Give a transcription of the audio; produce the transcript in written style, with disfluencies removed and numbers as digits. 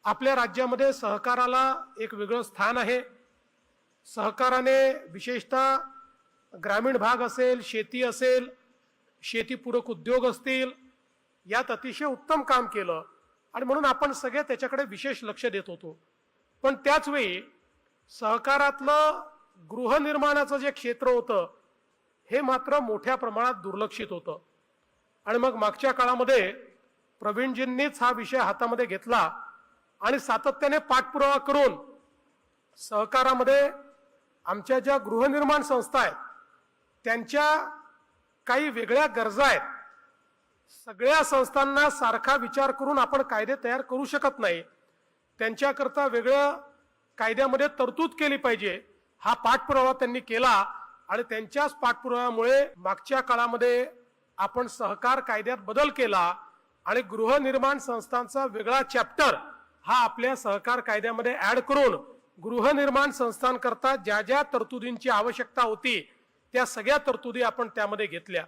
आपल्या राज्यामध्ये सहकाराला एक वेगळं स्थान आहे। सहकाराने विशेषतः ग्रामीण भाग असेल, शेती असेल, शेतीपूरक उद्योग असतील, यात अतिशय उत्तम काम केलं आणि म्हणून आपण सगळे त्याच्याकडे विशेष लक्ष देत होतो। पण त्याच वेळी सहकारातलं गृहनिर्माणाचं जे क्षेत्र होतं हे मात्र मोठ्या प्रमाणात दुर्लक्षित होतं। आणि मग मागच्या काळामध्ये प्रवीणजींनीच हा विषय हातामध्ये घेतला आणि सातत्याने पाठपुरावा करून सहकारामध्ये आमच्या ज्या गृहनिर्माण संस्था आहेत त्यांच्या काही वेगळ्या गरजा आहेत। सगळ्या संस्थांना सारखा विचार करून आपण कायदे तयार करू शकत नाही, त्यांच्याकरता वेगळं कायद्यामध्ये तरतूद केली पाहिजे, हा पाठपुरावा त्यांनी केला आणि त्यांच्याच पाठपुराव्यामुळे मागच्या काळामध्ये आपण सहकार कायद्यात बदल केला आणि गृहनिर्माण संस्थांचा वेगळा चॅप्टर हा आपल्या सहकार कायद्यामध्ये ऍड करून गृहनिर्माण संस्थांकरता ज्या ज्या तरतुदींची आवश्यकता होती त्या सगळ्या तरतुदी आपण त्यामध्ये घेतल्या।